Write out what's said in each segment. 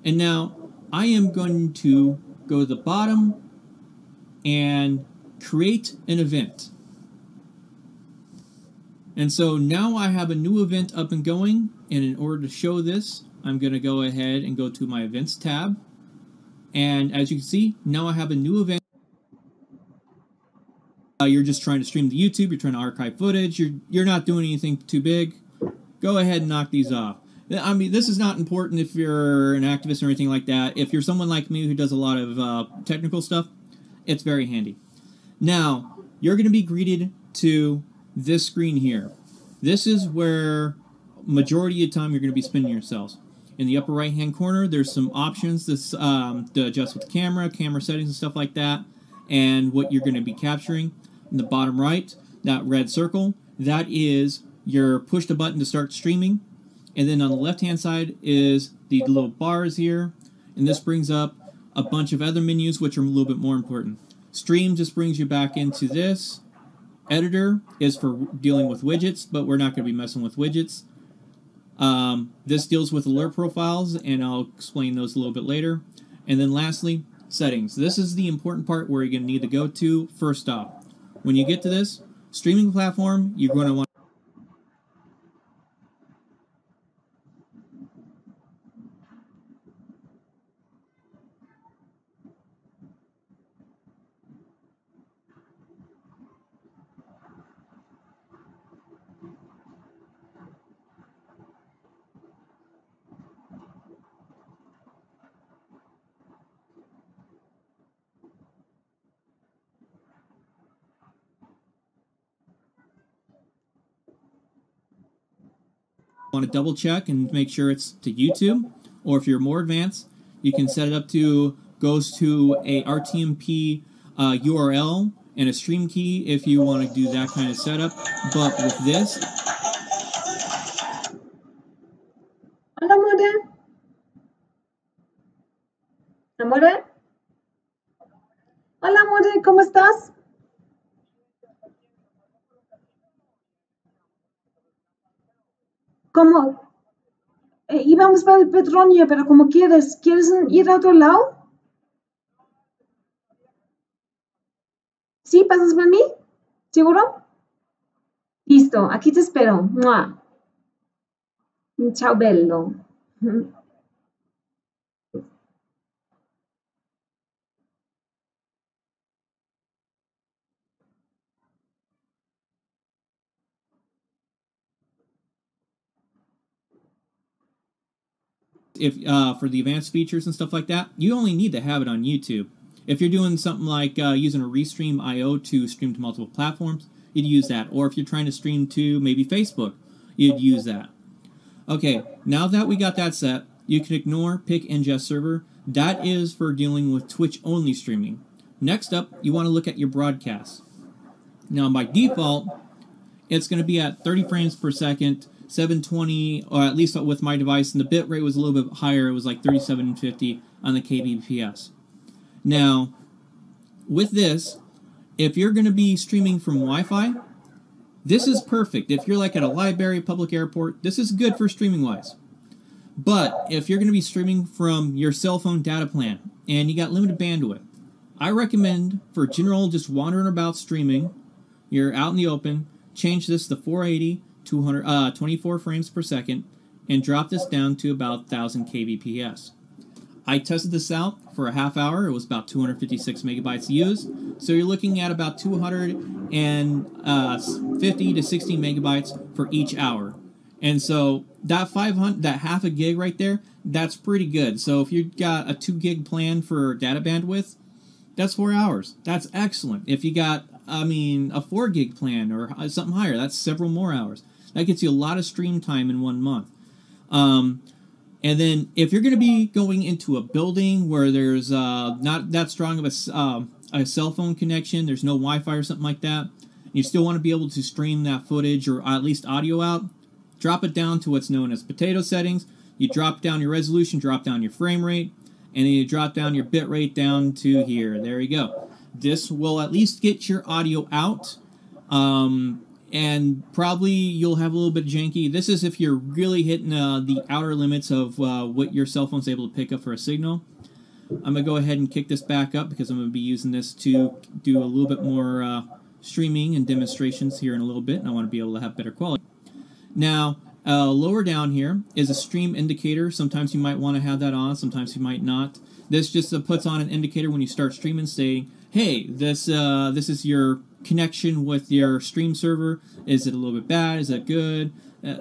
And now I am going to go to the bottom and create an event. And so now I have a new event up and going, and in order to show this, I'm going to go ahead and go to my Events tab. And as you can see, now I have a new event. You're just trying to stream to YouTube, you're trying to archive footage, you're not doing anything too big. Go ahead and knock these off. I mean, this is not important if you're an activist or anything like that. If you're someone like me who does a lot of technical stuff, it's very handy. Now, you're going to be greeted to this screen here. This is where majority of the time you're going to be spending yourselves. In the upper right hand corner, there's some options to adjust with the camera settings and stuff like that, and what you're going to be capturing. In the bottom right, that red circle, that is your push the button to start streaming. And then on the left hand side is the little bars here, and this brings up a bunch of other menus which are a little bit more important. Stream just brings you back into this. Editor is for dealing with widgets, but we're not going to be messing with widgets. This deals with alert profiles, and I'll explain those a little bit later. And then lastly, settings. This is the important part where you're going to need to go to first off. When you get to this streaming platform, you're going to want to double check and make sure it's to YouTube, or if you're more advanced, you can set it up to goes to a RTMP URL and a stream key if you want to do that kind of setup. But with this, hola More, Amore, hola More, ¿cómo estás? ¿Cómo? Íbamos para el Petronio, pero como quieres, ¿quieres ir a otro lado? ¿Sí? ¿Pasas por mí? ¿Seguro? Listo, aquí te espero. ¡Mua! Ciao bello. if for the advanced features and stuff like that, you only need to have it on YouTube. If you're doing something like using a Restream IO to stream to multiple platforms, you'd use that. Or if you're trying to stream to maybe Facebook, you'd use that. Okay, now that we got that set, you can ignore Pick Ingest Server. That is for dealing with Twitch-only streaming. Next up, you want to look at your broadcast. Now, by default, it's going to be at 30 frames per second, 720, or at least with my device, and the bit rate was a little bit higher. It was like 3750 on the kbps. Now, with this, if you're going to be streaming from Wi-Fi, this is perfect. If you're like at a library, public airport, this is good for streaming-wise. But if you're going to be streaming from your cell phone data plan and you got limited bandwidth, I recommend for general just wandering about streaming, you're out in the open, change this to 480, 24 frames per second, and drop this down to about 1000 kbps. I tested this out for a half hour. It was about 256 megabytes used. So you're looking at about 250 to 60 megabytes for each hour. And so that half a gig right there, that's pretty good. So if you've got a 2 gig plan for data bandwidth, that's 4 hours. That's excellent. If you got, a 4 gig plan or something higher, that's several more hours. That gets you a lot of stream time in 1 month. And then if you're going to be going into a building where there's not that strong of a cell phone connection, there's no Wi-Fi or something like that, and you still want to be able to stream that footage or at least audio out, drop it down to what's known as potato settings. You drop down your resolution, drop down your frame rate, and then you drop down your bit rate down to here. There you go. This will at least get your audio out. and probably you'll have a little bit janky. This is if you're really hitting the outer limits of what your cell phone's able to pick up for a signal. I'm going to go ahead and kick this back up because I'm going to be using this to do a little bit more streaming and demonstrations here in a little bit, and I want to be able to have better quality. Now, lower down here is a stream indicator. Sometimes you might want to have that on, sometimes you might not. This just puts on an indicator when you start streaming saying, hey, this is your connection with your stream server. Is it a little bit bad? Is it good?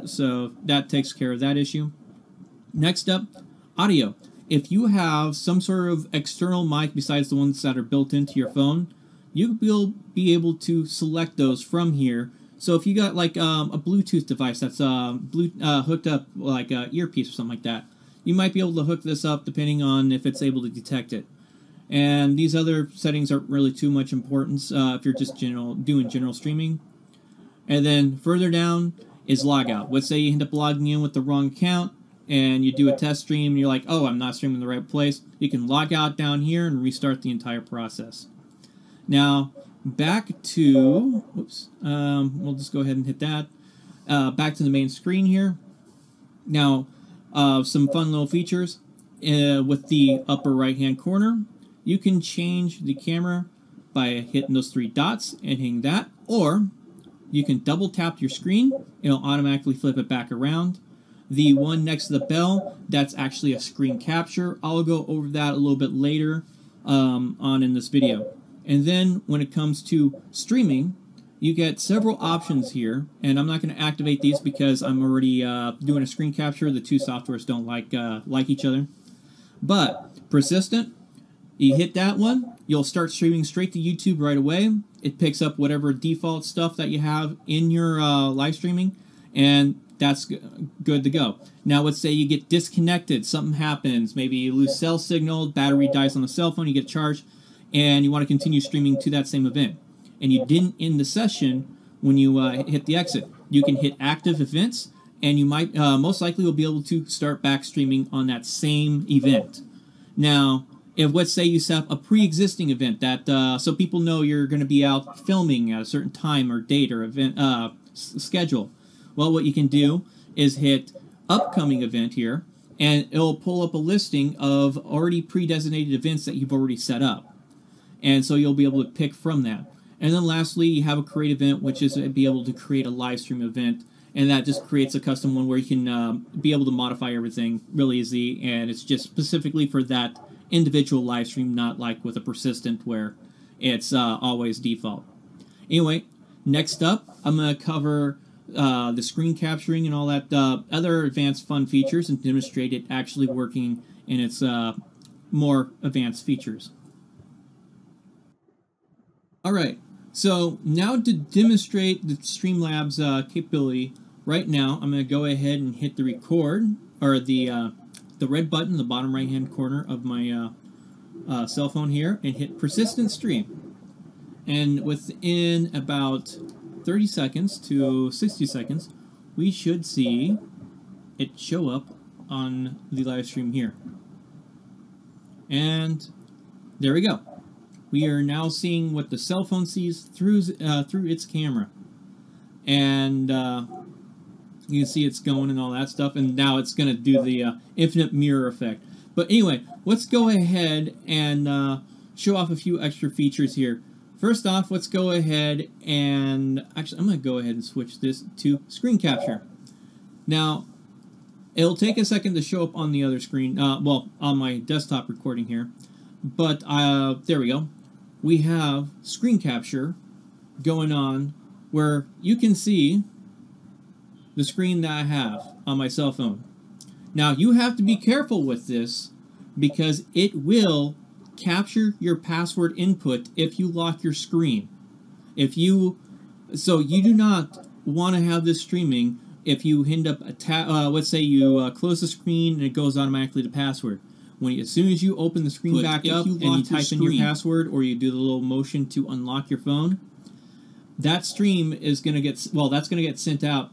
So that takes care of that issue. Next up, audio. If you have some sort of external mic besides the ones that are built into your phone, you will be able to select those from here. So if you got like a Bluetooth device that's hooked up like an earpiece or something like that, you might be able to hook this up depending on if it's able to detect it. And these other settings aren't really too much importance if you're just doing general streaming. And then further down is logout. Let's say you end up logging in with the wrong account and you do a test stream and you're like, oh, I'm not streaming in the right place. You can log out down here and restart the entire process. Now, back to, we'll just go ahead and hit that. Back to the main screen here. Now, some fun little features. With the upper right-hand corner, you can change the camera by hitting those three dots and hitting that, or you can double tap your screen. It'll automatically flip it back around. The one next to the bell, that's actually a screen capture. I'll go over that a little bit later on in this video. And then when it comes to streaming, you get several options here, and I'm not going to activate these because I'm already doing a screen capture. The two softwares don't like each other. But persistent, you hit that one, you'll start streaming straight to YouTube right away. It picks up whatever default stuff that you have in your live streaming, and that's good to go. Now let's say you get disconnected, something happens, maybe you lose cell signal, battery dies on the cell phone, you get charged, and you want to continue streaming to that same event. And you didn't end the session when you hit the exit. You can hit active events, and you might most likely will be able to start back streaming on that same event. Now, if let's say you set up a pre-existing event that so people know you're going to be out filming at a certain time or date or event schedule, well, what you can do is hit upcoming event here, and it'll pull up a listing of already pre-designated events that you've already set up. And so you'll be able to pick from that. And then lastly, you have a create event, which is be able to create a live stream event. And that just creates a custom one where you can be able to modify everything really easy. And it's just specifically for that individual live stream, not like with a persistent where it's always default. Anyway, next up, I'm going to cover the screen capturing and all that other advanced fun features and demonstrate it actually working in its more advanced features. All right, so now to demonstrate the Streamlabs capability, right now I'm going to go ahead and hit the record, or the red button in the bottom right-hand corner of my cell phone here, and hit persistent stream. And within about 30 seconds to 60 seconds, we should see it show up on the live stream here. And there we go. We are now seeing what the cell phone sees through its camera. And you can see it's going and all that stuff, and now it's going to do the infinite mirror effect. But anyway, let's go ahead and show off a few extra features here. First off, let's go ahead and, actually, I'm going to go ahead and switch this to screen capture. Now, it'll take a second to show up on the other screen, well, on my desktop recording here. But there we go. We have screen capture going on where you can see the screen that I have on my cell phone. Now, you have to be careful with this because it will capture your password input if you lock your screen. So you do not want to have this streaming if you end up, let's say you close the screen and it goes automatically to password. As soon as you open the screen back up and you type in your password or you do the little motion to unlock your phone, that stream is going to get, well, that's going to get sent out